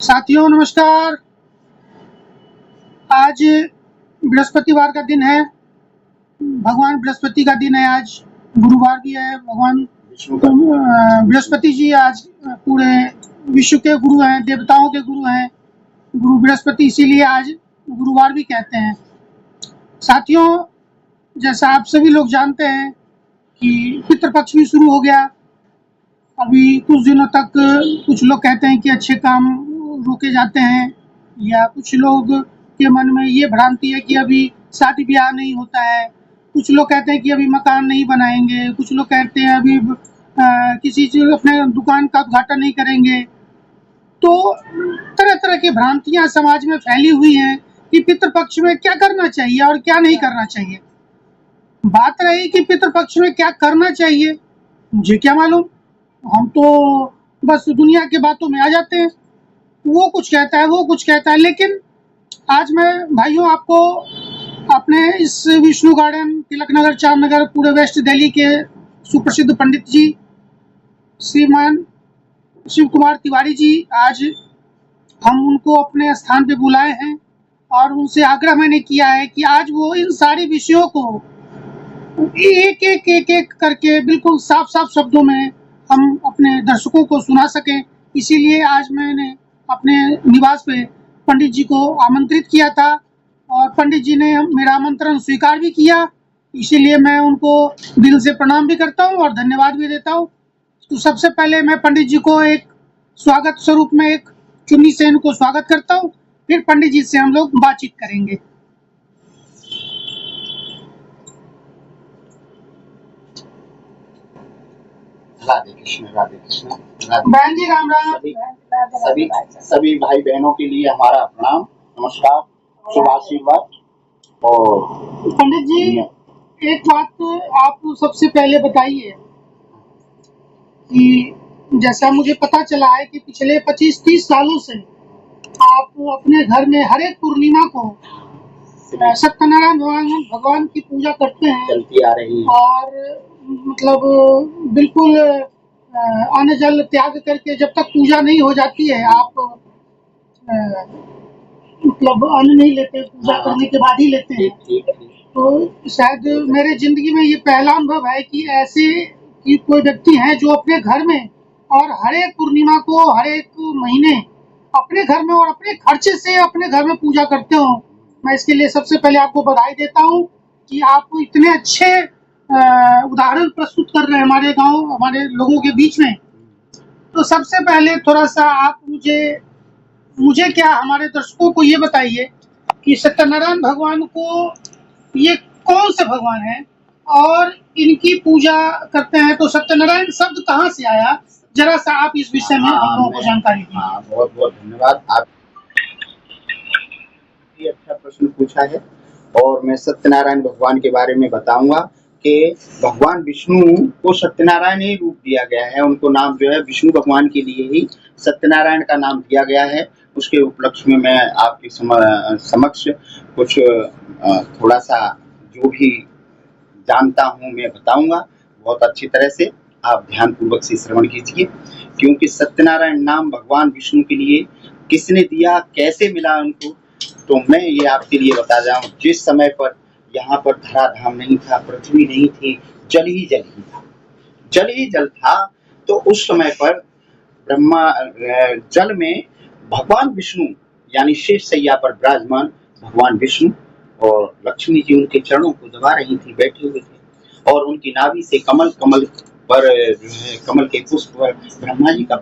साथियों नमस्कार। आज बृहस्पतिवार का दिन है, भगवान बृहस्पति का दिन है। आज गुरुवार भी है। भगवान बृहस्पति जी आज पूरे विश्व के गुरु हैं, देवताओं के गुरु हैं, गुरु बृहस्पति, इसीलिए आज गुरुवार भी कहते हैं। साथियों, जैसा आप सभी लोग जानते हैं कि पितृपक्ष भी शुरू हो गया। अभी कुछ दिनों तक कुछ लोग कहते हैं कि अच्छे काम रोके जाते हैं, या कुछ लोग के मन में ये भ्रांति है कि अभी शादी ब्याह नहीं होता है। कुछ लोग कहते हैं कि अभी मकान नहीं बनाएंगे। कुछ लोग कहते हैं अभी किसी चीज अपने दुकान का उद्घाटन नहीं करेंगे। तो तरह तरह की भ्रांतियां समाज में फैली हुई हैं कि पितृपक्ष में क्या करना चाहिए और क्या नहीं करना चाहिए। बात रही कि पितृपक्ष में क्या करना चाहिए, मुझे क्या मालूम। हम तो बस दुनिया की बातों में आ जाते हैं, वो कुछ कहता है, वो कुछ कहता है। लेकिन आज मैं भाइयों आपको अपने इस विष्णु गार्डन, तिलक नगर, चार नगर, पूरे वेस्ट दिल्ली के सुप्रसिद्ध पंडित जी श्रीमान शिव कुमार तिवारी जी, आज हम उनको अपने स्थान पे बुलाए हैं और उनसे आग्रह मैंने किया है कि आज वो इन सारे विषयों को एक करके बिल्कुल साफ साफ शब्दों में हम अपने दर्शकों को सुना सकें। इसीलिए आज मैंने अपने निवास पे पंडित जी को आमंत्रित किया था और पंडित जी ने मेरा आमंत्रण स्वीकार भी किया। इसीलिए मैं उनको दिल से प्रणाम भी करता हूँ और धन्यवाद भी देता हूँ। तो सबसे पहले मैं पंडित जी को एक स्वागत स्वरूप में एक चुन्नी से इनको स्वागत करता हूँ, फिर पंडित जी से हम लोग बातचीत करेंगे। राधे कृष्ण, राधे कृष्ण। बहन जी राम राम। सभी भाई बहनों के लिए हमारा प्रणाम, नमस्कार, शुभ आशीर्वाद। और पंडित जी, एक बात आप सबसे पहले बताइए कि जैसा मुझे पता चला है कि पिछले 25-30 सालों से आप अपने घर में हर एक पूर्णिमा को सत्यनारायण भगवान की पूजा करते हैं, चलती आ रही है। और मतलब बिल्कुल अन्न जल त्याग करके जब तक पूजा नहीं हो जाती है आप मतलब अन्न नहीं लेते, पूजा करने के बाद ही लेते हैं। तो शायद मेरे जिंदगी में ये पहला अनुभव है कि ऐसे कि कोई व्यक्ति है जो अपने घर में और हर एक पूर्णिमा को, हर एक महीने अपने घर में और अपने खर्चे से अपने घर में पूजा करते हो। मैं इसके लिए सबसे पहले आपको बधाई देता हूँ कि आप इतने अच्छे उदाहरण प्रस्तुत कर रहे हैं हमारे गांव, हमारे लोगों के बीच में। तो सबसे पहले थोड़ा सा आप मुझे क्या, हमारे दर्शकों को ये बताइए कि सत्यनारायण भगवान को ये कौन से भगवान हैं और इनकी पूजा करते हैं, तो सत्यनारायण शब्द कहाँ से आया, जरा सा आप इस विषय में हम लोगों को जानकारी दीजिए। बहुत बहुत धन्यवाद, आप अच्छा प्रश्न पूछा है। और मैं सत्यनारायण भगवान के बारे में बताऊंगा कि भगवान विष्णु को सत्यनारायण ही रूप दिया गया है। उनको नाम जो है विष्णु भगवान के लिए ही सत्यनारायण का नाम दिया गया है। उसके उपलक्ष्य में मैं आपके समक्ष कुछ थोड़ा सा जो भी जानता हूँ मैं बताऊंगा। बहुत अच्छी तरह से आप ध्यान पूर्वक से श्रवण कीजिए, क्योंकि सत्यनारायण नाम भगवान विष्णु के लिए किसने दिया, कैसे मिला उनको, तो मैं ये आपके लिए बता जाऊं। जिस समय पर यहाँ पर धराधाम नहीं था, पृथ्वी नहीं थी, जल ही जल ही था, जल ही जल था, तो उस समय पर ब्रह्मा जल में भगवान विष्णु यानी शेष सैया पर विराजमान भगवान विष्णु और लक्ष्मी जी उनके चरणों को दबा रही थी, बैठे हुए थे, और उनकी नाभि से कमल पर कमल के पुष्प पर ब्रह्मा जी का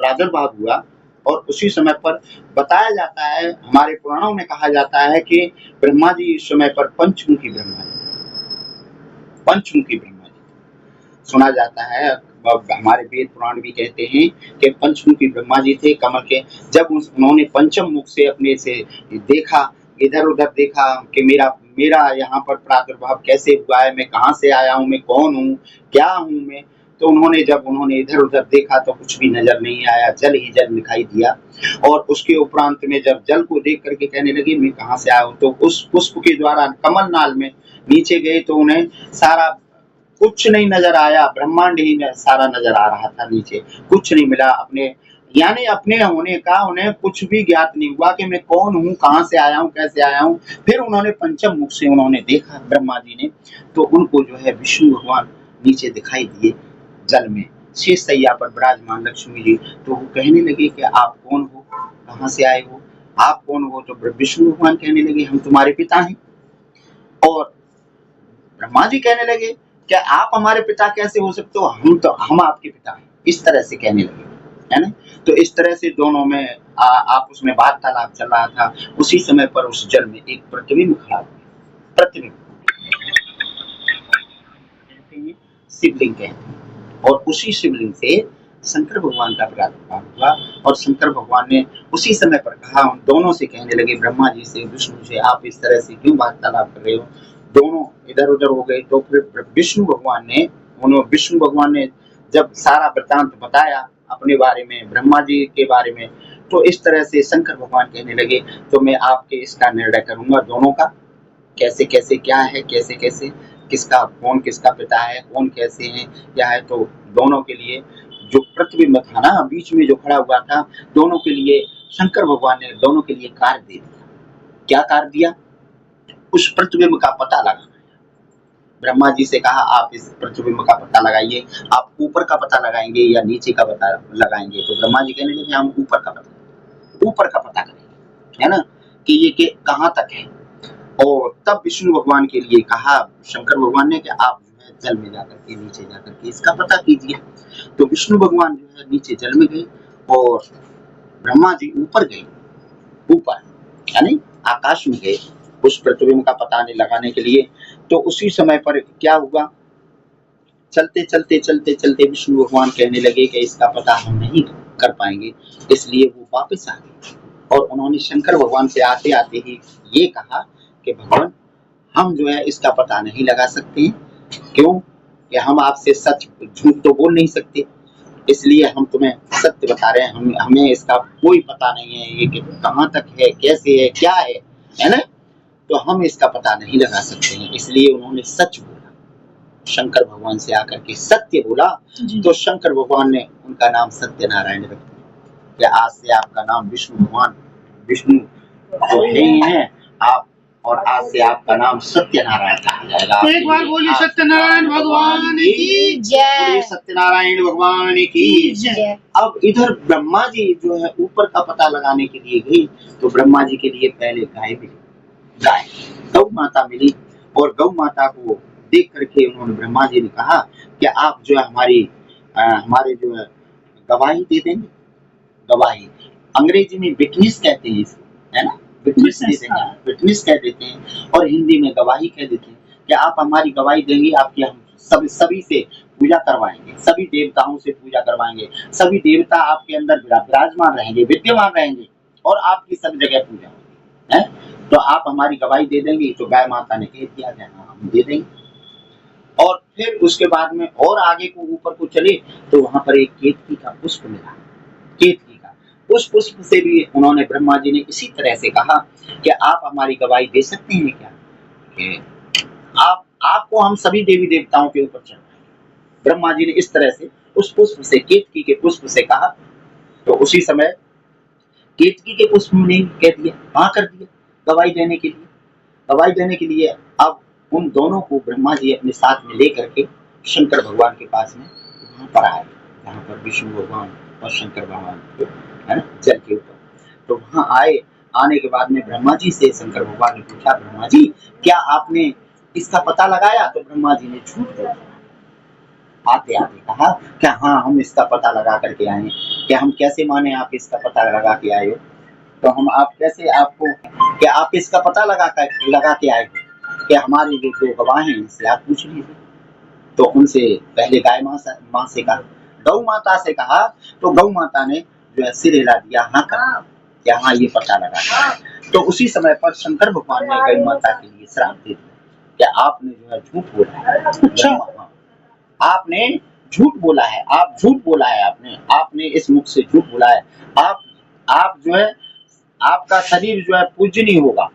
प्रादुर्भाव हुआ। और उसी समय पर बताया जाता है, हमारे पुराणों में कहा जाता है कि ब्रह्मा जी इस समय पर पंचमुखी ब्रह्मा जी सुना जाता है। हमारे वेद पुराण भी कहते हैं कि पंचमुखी ब्रह्मा जी थे। कमल के जब उन्होंने पंचम मुख से अपने से देखा, इधर उधर देखा कि मेरा यहाँ पर प्रादुर्भाव कैसे हुआ है, मैं कहाँ से आया हूँ, मैं कौन हूँ, क्या हूँ मैं, तो जब उन्होंने इधर उधर देखा तो कुछ भी नजर नहीं आया, जल ही जल दिखाई दिया। और उसके उपरांत में जब जल को देख करके कहने लगे मैं कहाँ से आया हूँ, तो उस पुष्प के द्वारा कमल नाल में नीचे गए तो उन्हें सारा कुछ नहीं नजर आया, ब्रह्मांड ही सारा नजर आ रहा था, नीचे कुछ नहीं मिला। अपने यानी अपने होने का उन्हें कुछ भी ज्ञात नहीं हुआ कि मैं कौन हूँ, कहाँ से आया हूँ, कैसे आया हूँ। फिर उन्होंने पंचम मुख से उन्होंने देखा ब्रह्मा जी ने, तो उनको जो है विष्णु भगवान नीचे दिखाई दिए जल में, शेष सैया पर विराजमान लक्ष्मी जी। तो वो कहने लगे कि आप कौन हो, कहाँ से आए हो, आप कौन हो। तो विष्णु भगवान कहने लगे हम तुम्हारे पिता हैं। और ब्रह्मा जी कहने लगे क्या आप हमारे पिता कैसे हो सकते हो, हम आपके पिता हैं। इस तरह से कहने लगे, है ना। तो इस तरह से दोनों में आपस में वार्तालाप चल रहा था। उसी समय पर उस जल में एक प्रतिबिंब खड़ा हुआ। प्रतिबिंब शिवलिंग कहते हैं। और उसी शिवलिंग से शंकर भगवान का प्रादुर्भाव हुआ। और शंकर भगवान ने उसी समय पर कहा, उन दोनों से कहने लगे, ब्रह्मा जी से, विष्णु से, आप इस तरह से क्यों वार्तालाप कर रहे हो। दोनों इधर उधर हो गए। तो फिर विष्णु भगवान ने जब सारा वृत्तांत बताया अपने बारे में, ब्रह्मा जी के बारे में, तो इस तरह से शंकर भगवान कहने लगे तो मैं आपके इसका निर्णय करूंगा दोनों का, कैसे कैसे क्या है, कैसे कैसे कौन किसका पिता है, कौन कैसे है क्या है। तो दोनों के लिए जो प्रतिबिंब था ना बीच में जो खड़ा हुआ था, दोनों के लिए शंकर भगवान ने दोनों के लिए कार्य दे दिया। क्या कार्य दिया, उस प्रतिबिंब का पता लगाना। ब्रह्मा जी से कहा आप इस प्रतिबिंब का पता लगाइए, आप ऊपर का पता लगाएंगे या नीचे का पता लगाएंगे। तो ब्रह्मा जी कहने लगे हम ऊपर का पता करेंगे, है ना, कि ये कहाँ तक है। और तब विष्णु भगवान के लिए कहा शंकर भगवान ने कि आप जो है जल में जाकर के, नीचे जाकर के इसका पता कीजिए। तो विष्णु भगवान जो है नीचे जल में गए और ब्रह्मा जी ऊपर गए, ऊपर यानी आकाश में गए उस प्रतिबिंब का पता लगाने के लिए। तो उसी समय पर क्या हुआ, चलते चलते विष्णु भगवान कहने लगे कि इसका पता हम नहीं कर पाएंगे। इसलिए वो वापस आ गए और उन्होंने शंकर भगवान से आते आते ही ये कहा कि भगवान हम जो है इसका पता नहीं लगा सकते। क्यों कि हम आपसे सच झूठ तो बोल नहीं सकते, इसलिए हम तुम्हें सत्य बता रहे हैं। हमें इसका कोई पता नहीं है, ये कि कहाँ तक है, कैसे है, क्या है ना। तो हम इसका पता नहीं लगा सकते हैं। इसलिए उन्होंने सच बोला, शंकर भगवान से आकर के सत्य बोला। तो शंकर भगवान ने उनका नाम सत्यनारायण रख दिया। या आज से आपका नाम विष्णु भगवान, विष्णु तो ही है आप, और आज से आपका नाम सत्यनारायण कहा जाएगा। एक बार बोलिए सत्यनारायण भगवान की जय। सत्यनारायण भगवान की जय। अब इधर ब्रह्मा जी जो है ऊपर का पता लगाने के लिए गई। तो ब्रह्मा जी के लिए पहले गाय मिली, गाय गौ माता मिली। और गौ माता को देख करके उन्होंने ब्रह्मा जी ने कहा कि आप जो है हमारे जो है गवाही दे देंगे। गवाही अंग्रेजी में विटनेस कहते हैं इसको, है ना, विटनेस दे देंगे, विटनेस कह देते हैं। और हिंदी में गवाही कह देते हैं कि आप हमारी गवाही देंगे, आपकी हम सभी से पूजा करवाएंगे, सभी देवताओं से पूजा करवाएंगे, सभी देवता आपके अंदर विराजमान रहेंगे, विद्यमान रहेंगे और आपकी सब जगह पूजा होगी, है। तो आप हमारी गवाही दे देंगे। तो गाय माता ने कह दिया कि हाँ हम दे देंगे। और फिर उसके बाद में और आगे को ऊपर को चले तो वहां पर एक केतकी का पुष्प मिला, केतकी का। उस पुष्प से भी उन्होंने ब्रह्मा जी ने इसी तरह से कहा कि आप हमारी गवाही दे सकते हैं क्या, कि आपको हम सभी देवी देवताओं के ऊपर चढ़ाएंगे। ब्रह्मा जी ने इस तरह से उस पुष्प से, केतकी के पुष्प से कहा। तो उसी समय केतकी के पुष्प ने कह दिया, हाँ कर दिया गवाही देने के लिए। गवाही देने के लिए अब उन दोनों को ब्रह्मा जी अपने साथ में लेकर के शंकर भगवान के पास में वहां पर आए, जहाँ पर विष्णु भगवान और शंकर भगवान है ना जल के ऊपर। तो वहां आए, आने के बाद में ब्रह्मा जी से शंकर भगवान ने पूछा, ब्रह्मा जी क्या आपने इसका पता लगाया। तो ब्रह्मा जी ने झूठ बोला, आते आते कहा क्या हाँ हम इसका पता लगा करके आए। क्या हम कैसे माने आप इसका पता लगा के आए हो। तो हम आप कैसे आपको, क्या आप इसका पता लगा के आए हो कि हमारे जो दो गवाह हैं इनसे आप पूछ लीजिए। तो उनसे पहले गाय माँ से कहा, गौ माता से कहा। तो गौ माता ने जो है सिर हिला दिया, हाँ कर, क्या हाँ ये पता लगा। तो उसी समय पर शंकर भगवान ने गौ माता के लिए श्राप दे दिया, क्या आपने जो है झूठ बोला है। अच्छा, आपने झूठ बोला है, आप झूठ बोला है, आपने इस मुख से झूठ बोला है। आप जो है आपका शरीर जो है पूज्य नहीं होगा,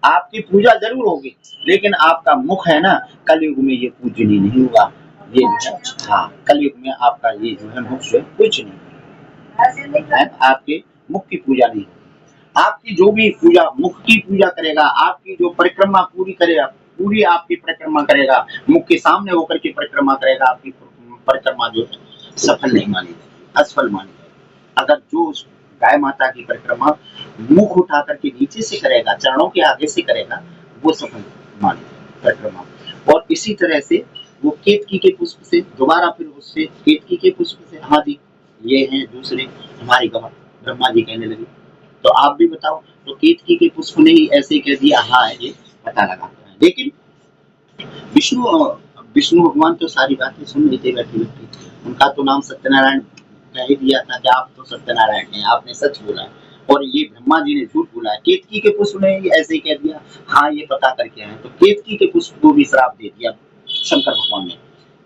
आपकी पूजा जरूर होगी, लेकिन आपका मुख है ना कलयुग में ये पूजनीय नहीं होगा। ये जो है हाँ कलयुग में आपका ये जो है मुख जो है पूजनीय नहीं। है, आपके मुख की पूजा नहीं होगी। आपकी जो भी पूजा मुख की पूजा करेगा, आपकी जो परिक्रमा पूरी करेगा, पूरी आपकी परिक्रमा करेगा, मुख के सामने होकर के परिक्रमा करेगा, आपकी परिक्रमा जो है सफल नहीं मानी जाएगी, असफल मानी जाएगी। अगर जो उस गाय माता की परिक्रमा मुख उठा करके नीचे से करेगा, चरणों के आगे से करेगा, वो सफल मानी जाएगी परिक्रमा। और इसी तरह से वो केतकी के पुष्प से दोबारा फिर उससे केतकी के पुष्प से, हाँ जी ये हैं दूसरे हमारे गवाह। ब्रह्मा जी कहने लगे तो आप भी बताओ, तो केतकी के पुष्प ने ही ऐसे कह दिया, हाँ ये पता लगाता है। लेकिन विष्णु भगवान तो सारी बातें सुन रहे थे बैठे बैठे, उनका तो नाम सत्यनारायण कह ही दिया था कि आप तो सत्यनारायण हैं, आपने सच बोला है। और ये ब्रह्मा जी ने झूठ बोला है, केतकी के पुष्प ने ही ऐसे ही कह दिया, हाँ ये पता करके आए। तो केतकी के पुष्प को भी श्राप दे दिया शंकर भगवान ने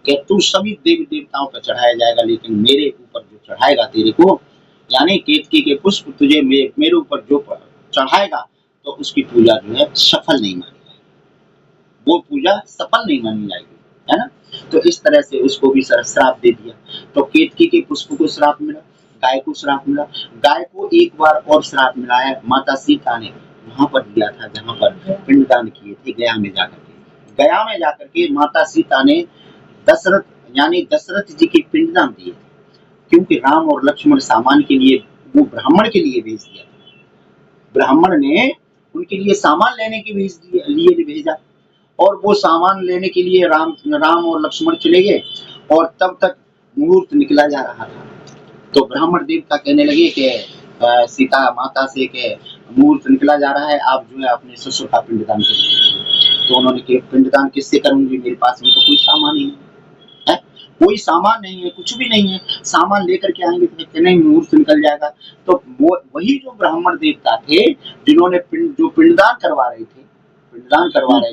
कि तू सभी देवी देवताओं पर चढ़ाया जाएगा, लेकिन मेरे ऊपर जो चढ़ाएगा तेरे को, यानी केतकी के पुष्प तुझे मेरे ऊपर जो चढ़ाएगा तो उसकी पूजा जो है सफल नहीं मानी जाएगी, वो पूजा सफल नहीं मानी जाएगी, है ना। तो इस तरह से उसको भी श्राप दे दिया। तो केतकी के पुष्प को श्राप मिला, गाय को श्राप मिला। गाय को एक बार और श्राप मिला है माता सीता ने वहां पर दिया था जहां पर पिंडदान किए थे, गया में जाकर के। गया में जाकर के माता सीता ने दशरथ यानी दशरथ जी के पिंडदान दिए, क्योंकि राम और लक्ष्मण सामान के लिए वो ब्राह्मण के लिए भेज दिया। ब्राह्मण ने उनके लिए सामान लेने के लिए भेजा, और वो सामान लेने के लिए राम और लक्ष्मण चले गए, और तब तक मुहूर्त निकला जा रहा था। तो ब्राह्मण देवता कहने लगे कि सीता माता से कि मुहूर्त निकला जा रहा है, आप जो है अपने ससुर का पिंडदान करिए। तो उन्होंने कहा पिंडदान किससे करूंगी, मेरे पास में तो कोई सामान ही नहीं है, कोई सामान नहीं है, कुछ भी नहीं है, सामान लेकर के आएंगे तो नहीं मुहूर्त निकल जाएगा। तो वो वही जो ब्राह्मण देवता थे जिन्होंने जो पिंडदान करवा रहे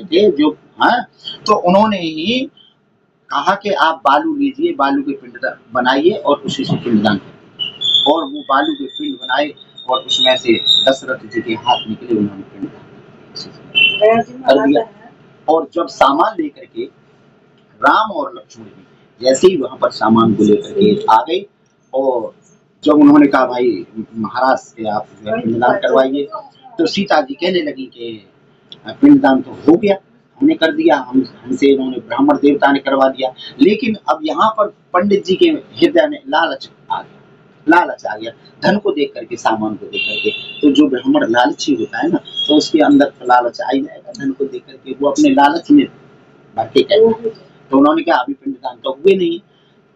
थे जो, हाँ, तो उन्होंने ही कहा कि आप बालू लीजिए, बालू के पिंड बनाइए और उसी से पिंडदान करिए। और वो बालू के पिंड बनाए और उसमें से दशरथ जी के हाथ निकले, उन्होंने पिंडदान कर दिया। और जब सामान लेकर के राम और लक्ष्मण जी जैसे ही वहां पर सामान को लेकर के आ गए, और जब उन्होंने कहा भाई महाराज से आप पिंडदान करवाइए, तो सीता जी कहने लगी कि पिंडदान तो हो गया, हमने कर दिया, हमसे इन्होंने ब्राह्मण देवता ने करवा दिया। लेकिन अब यहाँ पर पंडित जी के हृदय में लालच आ गया, धन को देख करके, सामान को देख करके। तो जो ब्राह्मण लालची होता है ना, तो उसके अंदर तो लालच आ ही जाएगा, धन को देख करके वो अपने लालच में भटके कहते हैं। तो उन्होंने कहा अभी पिंडदान तो हुए नहीं।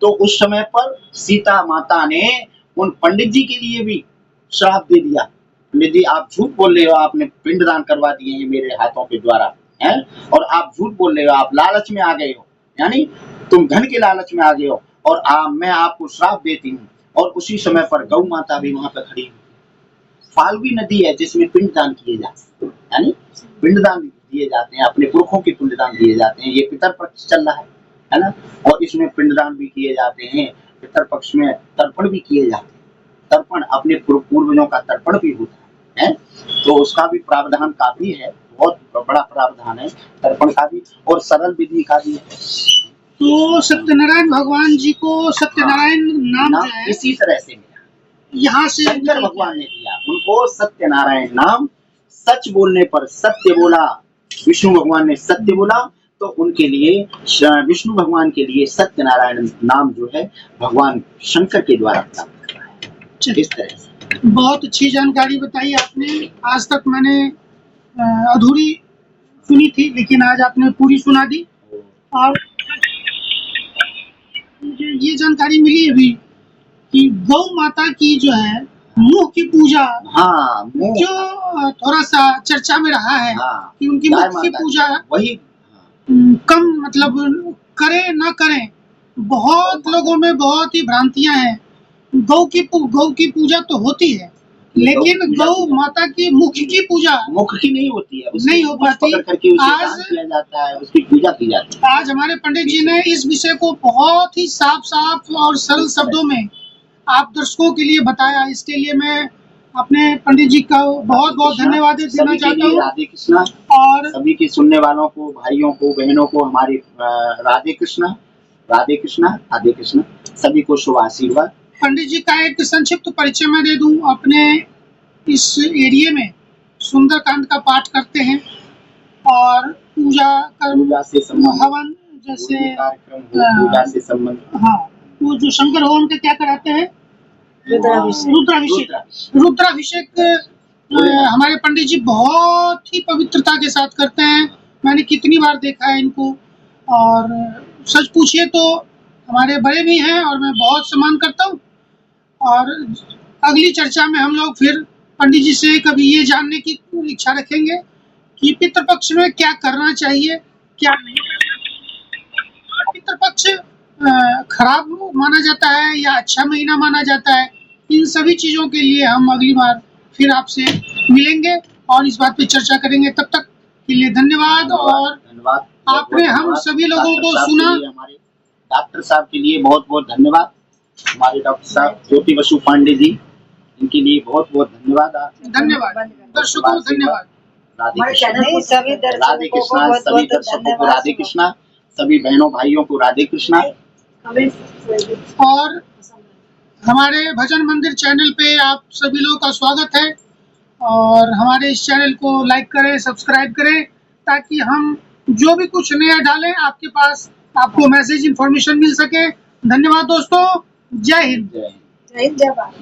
तो उस समय पर सीता माता ने उन पंडित जी के लिए भी श्राप दे दिया, पंडित जी आप झूठ बोल रहे हो, आपने पिंडदान करवा दिए हैं मेरे हाथों के द्वारा, है, और आप झूठ बोल रहे हो, आप लालच में आ गए हो, यानी तुम धन के लालच में आ गए हो, और मैं आपको श्राप देती हूँ। और उसी समय पर गौ माता भी वहां पर खड़ी हुई। फाल्गुनी नदी है जिसमें पिंडदान किए जाते हैं, यानी पिंडदान दिए जाते हैं, अपने पुरखों के पिंडदान दिए जाते हैं। ये पितर पक्ष चल रहा है ना, और इसमें पिंडदान भी किए जाते हैं। पितर पक्ष में तर्पण भी किए जाते हैं, तर्पण अपने पूर्वजों का तर्पण भी होता है, तो उसका भी प्रावधान काफी है, बहुत बड़ा प्रावधान है तर्पण का भी, और सरल विधि का भी है। तो सत्यनारायण भगवान जी को सत्यनारायण नाम जो है इसी तरह से मिला, यहाँ से शंकर भगवान ने दिया उनको सत्यनारायण नाम। सच बोलने पर सत्य बोला, विष्णु भगवान ने सत्य बोला, तो उनके लिए विष्णु भगवान के लिए सत्यनारायण नाम जो है भगवान शंकर के द्वारा प्राप्त हुआ है। इस तरह से बहुत अच्छी जानकारी बताई आपने। आज तक मैंने अधूरी सुनी थी, लेकिन आज आपने पूरी सुना दी। और मुझे ये जानकारी मिली अभी कि गौ माता की जो है मुंह की पूजा, हाँ, जो थोड़ा सा चर्चा में रहा है, हाँ, कि उनकी मुख की पूजा वही कम मतलब करें ना करें, बहुत लोगों में बहुत ही भ्रांतियां हैं। गौ की पूजा तो होती है, लेकिन गौ माता की मुख की पूजा मुख की नहीं होती है, नहीं हो पाती। आज किया जाता है, उसकी पूजा की जाती है। आज हमारे पंडित जी ने इस विषय को बहुत ही साफ और सरल शब्दों में आप दर्शकों के लिए बताया। इसके लिए मैं अपने पंडित जी का बहुत बहुत धन्यवाद देना चाहता हूँ। राधे कृष्णा। और सभी के सुनने वालों को, भाइयों को, बहनों को हमारी राधे कृष्णा, राधे कृष्णा, राधे कृष्णा। सभी को शुभ आशीर्वाद। पंडित जी का एक संक्षिप्त परिचय मैं दे दूं। अपने इस एरिया में सुंदरकांड का पाठ करते हैं और पूजा कर्म पूजा से संबंधित हवन जैसे कार्यक्रम हो, पूजा से संबंधित हाँ, वो जो शंकर हवन के क्या कराते हैं, रुद्राभिषेक हमारे पंडित जी बहुत ही पवित्रता के साथ करते हैं। मैंने कितनी बार देखा है इनको, और सच पूछिए तो हमारे बड़े भी हैं और मैं बहुत सम्मान करता हूँ। और अगली चर्चा में हम लोग फिर पंडित जी से कभी ये जानने की इच्छा रखेंगे कि पितृपक्ष में क्या करना चाहिए, क्या नहीं। पितृपक्ष खराब माना जाता है या अच्छा महीना माना जाता है, इन सभी चीजों के लिए हम अगली बार फिर आपसे मिलेंगे और इस बात पे चर्चा करेंगे। तब तक के लिए धन्यवाद। और धन्यवाद। आपने हम सभी लोगों को सुना। हमारे डॉक्टर साहब के लिए बहुत बहुत धन्यवाद। हमारे डॉक्टर साहब ज्योति बसु पांडे जी, इनके लिए बहुत बहुत धन्यवाद। धन्यवाद दर्शकों को, धन्यवाद। राधे कृष्णा। सभी दर्शकों को राधे कृष्णा, सभी बहनों भाइयों को राधे कृष्णा। और हमारे भजन मंदिर चैनल पे आप सभी लोगों का स्वागत है और हमारे इस चैनल को लाइक करें, सब्सक्राइब करें, ताकि हम जो भी कुछ नया डालें आपके पास आपको मैसेज इंफॉर्मेशन मिल सके। धन्यवाद दोस्तों। जय हिंद। जय हिंद। जय भारत।